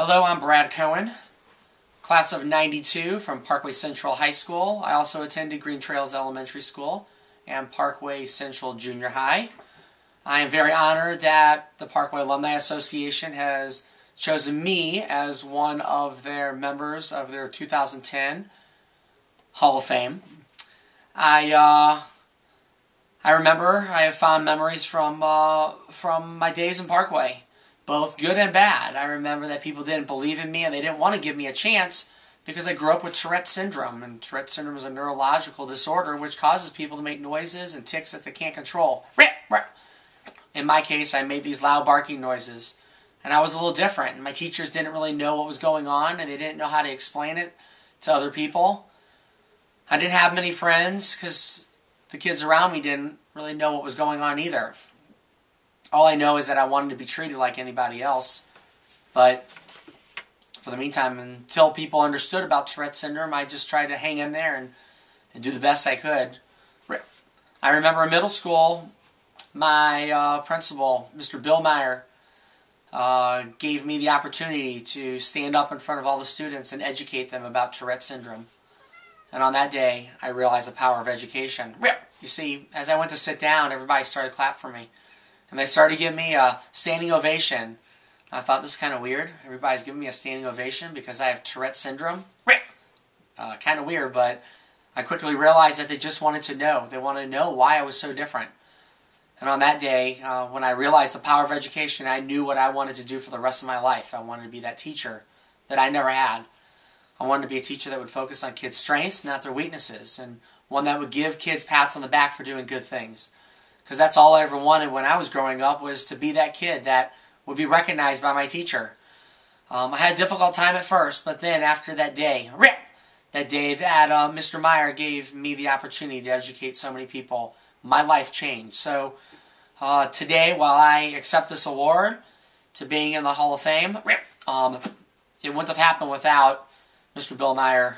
Hello, I'm Brad Cohen, class of '92 from Parkway Central High School. I also attended Green Trails Elementary School and Parkway Central Junior High. I am very honored that the Parkway Alumni Association has chosen me as one of their members of their 2010 Hall of Fame. I remember I have fond memories from my days in Parkway, both good and bad. I remember that people didn't believe in me and they didn't want to give me a chance because I grew up with Tourette Syndrome, and Tourette Syndrome is a neurological disorder which causes people to make noises and tics that they can't control. In my case, I made these loud barking noises, and I was a little different. My teachers didn't really know what was going on, and they didn't know how to explain it to other people. I didn't have many friends because the kids around me didn't really know what was going on either. All I know is that I wanted to be treated like anybody else. But for the meantime, until people understood about Tourette Syndrome, I just tried to hang in there and do the best I could. I remember in middle school, my principal, Mr. Bill Meyer, gave me the opportunity to stand up in front of all the students and educate them about Tourette Syndrome. And on that day, I realized the power of education. You see, as I went to sit down, everybody started to clap for me. And they started giving me a standing ovation. I thought, this is kind of weird. Everybody's giving me a standing ovation because I have Tourette Syndrome. Kind of weird, but I quickly realized that they just wanted to know. They wanted to know why I was so different. And on that day, when I realized the power of education, I knew what I wanted to do for the rest of my life. I wanted to be that teacher that I never had. I wanted to be a teacher that would focus on kids' strengths, not their weaknesses, and one that would give kids pats on the back for doing good things. Because that's all I ever wanted when I was growing up, was to be that kid that would be recognized by my teacher. I had a difficult time at first, but then after that day that Mr. Meyer gave me the opportunity to educate so many people, my life changed. So today, while I accept this award to being in the Hall of Fame, it wouldn't have happened without Mr. Bill Meyer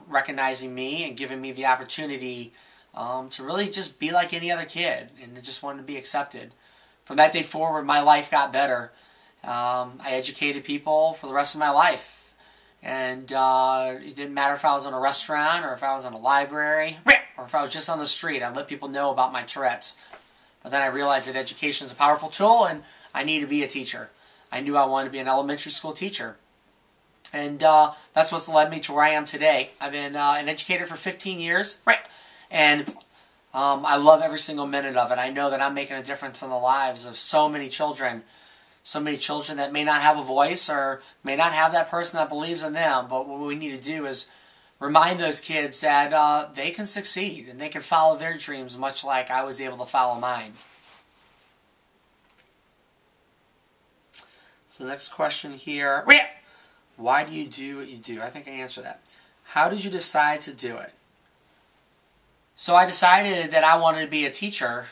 recognizing me and giving me the opportunity to really just be like any other kid, and I just wanted to be accepted. From that day forward, my life got better. I educated people for the rest of my life, and it didn't matter if I was in a restaurant or if I was in a library or if I was just on the street. I let people know about my Tourette's. But then I realized that education is a powerful tool, and I need to be a teacher. I knew I wanted to be an elementary school teacher. And that's what's led me to where I am today. I've been an educator for 15 years, and I love every single minute of it. I know that I'm making a difference in the lives of so many children that may not have a voice or may not have that person that believes in them. But what we need to do is remind those kids that they can succeed and they can follow their dreams, much like I was able to follow mine. So the next question here. Why do you do what you do? I think I answered that. How did you decide to do it? So I decided that I wanted to be a teacher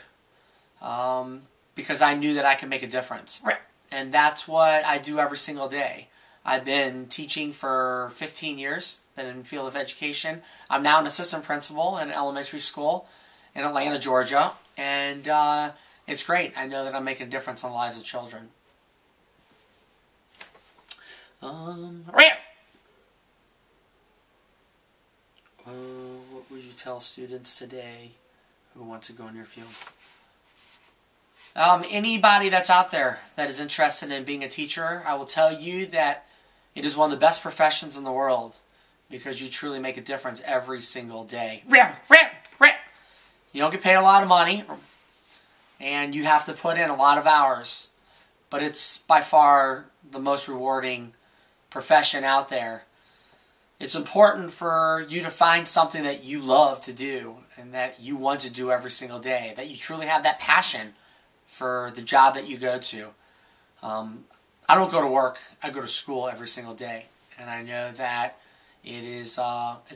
because I knew that I could make a difference. And that's what I do every single day. I've been teaching for 15 years, been in the field of education. I'm now an assistant principal in an elementary school in Atlanta, Georgia. And it's great. I know that I'm making a difference in the lives of children. What would you tell students today who want to go in your field? Anybody that's out there that is interested in being a teacher, I will tell you that it is one of the best professions in the world because you truly make a difference every single day. You don't get paid a lot of money, and you have to put in a lot of hours, but it's by far the most rewarding profession out there. It's important for you to find something that you love to do and that you want to do every single day, that you truly have that passion for the job that you go to. I don't go to work, I go to school every single day, and I know that it's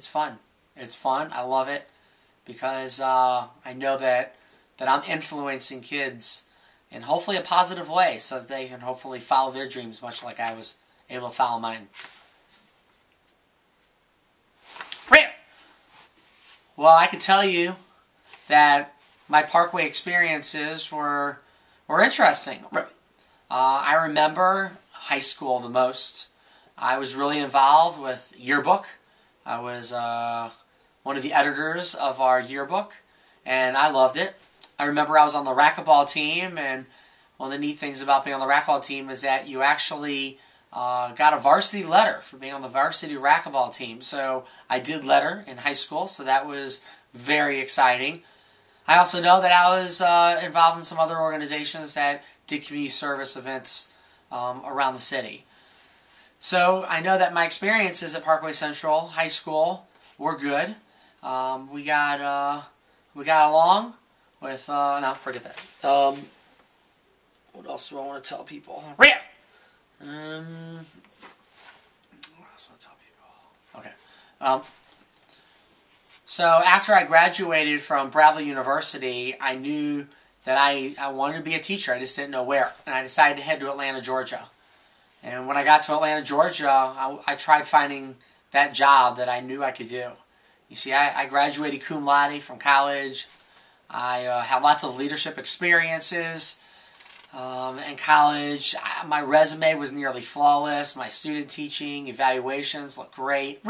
fun. It's fun, I love it, because I know that I'm influencing kids in hopefully a positive way so that they can hopefully follow their dreams much like I was able to follow mine. Well, I can tell you that my Parkway experiences were interesting. I remember high school the most. I was really involved with yearbook. I was one of the editors of our yearbook, and I loved it. I remember I was on the racquetball team, and one of the neat things about being on the racquetball team is that you actually got a varsity letter for being on the varsity racquetball team. So I did letter in high school, so that was very exciting. I also know that I was involved in some other organizations that did community service events around the city. So I know that my experiences at Parkway Central High School were good. We got along with no, forget that. What else do I want to tell people? What else do I want to tell people? Okay. So after I graduated from Bradley University, I knew that I wanted to be a teacher. I just didn't know where. And I decided to head to Atlanta, Georgia. And when I got to Atlanta, Georgia, I tried finding that job that I knew I could do. You see, I graduated cum laude from college. I had lots of leadership experiences in college. My resume was nearly flawless. My student teaching evaluations looked great.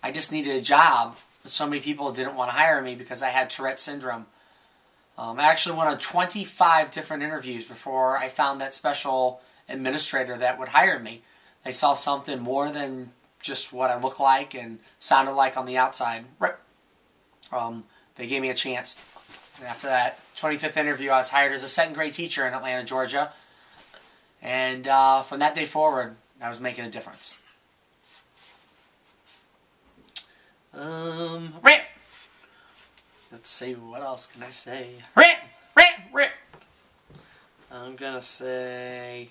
I just needed a job, but so many people didn't want to hire me because I had Tourette Syndrome. I actually went on 25 different interviews before I found that special administrator that would hire me. They saw something more than just what I looked like and sounded like on the outside. They gave me a chance. And after that 25th interview, I was hired as a second grade teacher in Atlanta, Georgia. And from that day forward, I was making a difference. Let's see, what else can I say? I'm gonna say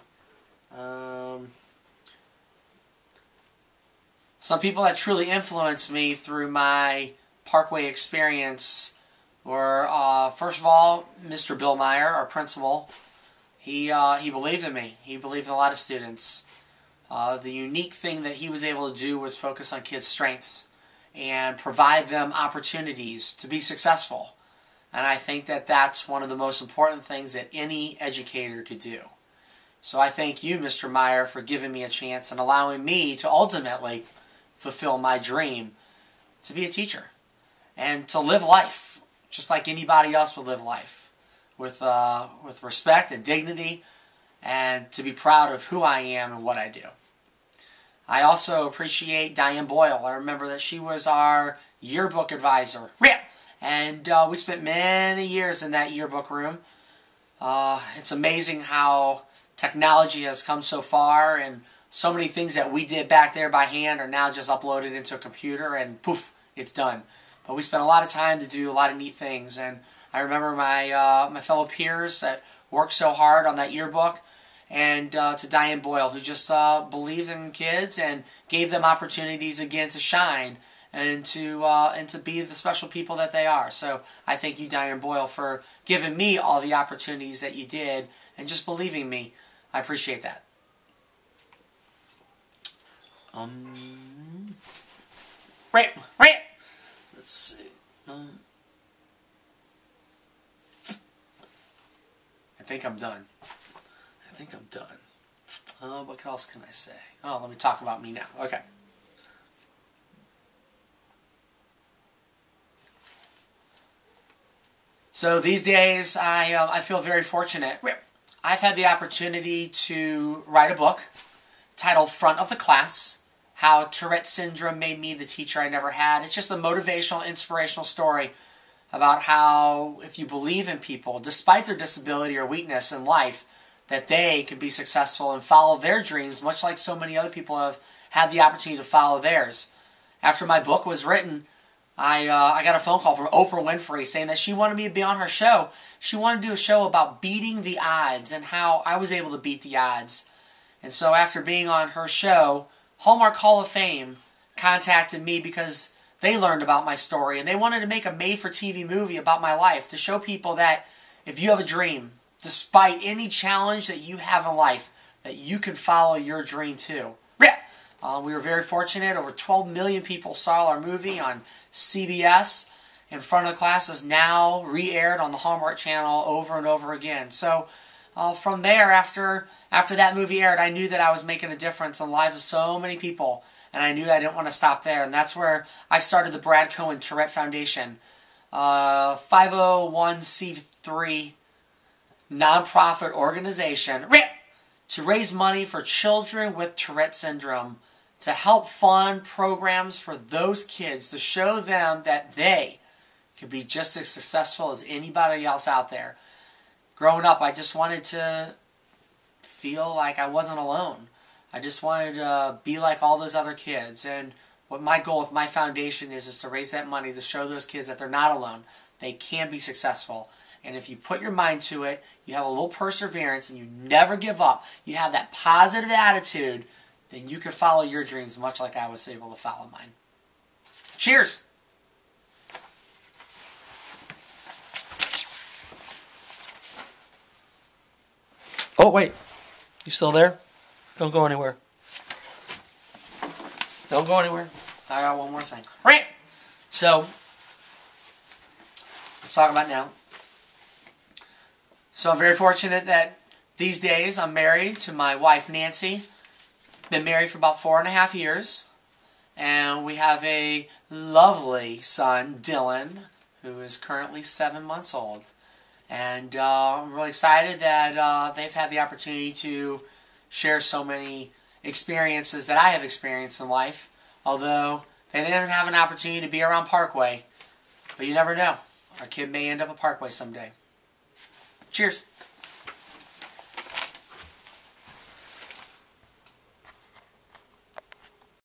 some people that truly influenced me through my Parkway experience were, first of all, Mr. Bill Meyer, our principal. He believed in me. He believed in a lot of students. The unique thing that he was able to do was focus on kids' strengths and provide them opportunities to be successful. And I think that that's one of the most important things that any educator could do. So I thank you, Mr. Meyer, for giving me a chance and allowing me to ultimately fulfill my dream to be a teacher and to live life just like anybody else would live life, with respect and dignity, and to be proud of who I am and what I do. I also appreciate Diane Boyle. I remember that she was our yearbook advisor. And we spent many years in that yearbook room. It's amazing how technology has come so far, and so many things that we did back there by hand are now just uploaded into a computer and poof, it's done. But we spent a lot of time to do a lot of neat things. And I remember my fellow peers that worked so hard on that yearbook, and to Diane Boyle, who just believed in kids and gave them opportunities again to shine and to be the special people that they are. So I thank you, Diane Boyle, for giving me all the opportunities that you did and just believing me. I appreciate that. Let's see. I think I'm done. What else can I say? Oh, let me talk about me now. Okay. So these days, I feel very fortunate. I've had the opportunity to write a book titled Front of the Class, How Tourette Syndrome Made Me the Teacher I Never Had. It's just a motivational, inspirational story about how if you believe in people, despite their disability or weakness in life, that they can be successful and follow their dreams, much like so many other people have had the opportunity to follow theirs. After my book was written, I got a phone call from Oprah Winfrey saying that she wanted me to be on her show. She wanted to do a show about beating the odds and how I was able to beat the odds. And so after being on her show, Hallmark Hall of Fame contacted me because they learned about my story and they wanted to make a made-for-TV movie about my life to show people that if you have a dream, despite any challenge that you have in life, that you can follow your dream too. We were very fortunate. Over 12 million people saw our movie on CBS. In Front of the Class is now re-aired on the Hallmark Channel over and over again. So from there, after that movie aired, I knew that I was making a difference in the lives of so many people, and I knew I didn't want to stop there. And that's where I started the Brad Cohen Tourette Foundation, 501c3 nonprofit organization to raise money for children with Tourette Syndrome, to help fund programs for those kids, to show them that they can be just as successful as anybody else out there. Growing up, I just wanted to feel like I wasn't alone. I just wanted to be like all those other kids. And what my goal with my foundation is to raise that money to show those kids that they're not alone. They can be successful. And if you put your mind to it, you have a little perseverance, and you never give up, you have that positive attitude, then you can follow your dreams much like I was able to follow mine. Cheers! Oh, wait. You still there? Don't go anywhere. Don't go anywhere. I got one more thing. Right. So, let's talk about now. So I'm very fortunate that these days I'm married to my wife, Nancy. Been married for about 4.5 years. And we have a lovely son, Dylan, who is currently 7 months old. And I'm really excited that they've had the opportunity to share so many experiences that I have experienced in life. Although they didn't have an opportunity to be around Parkway. But you never know. Our kid may end up at Parkway someday. Cheers.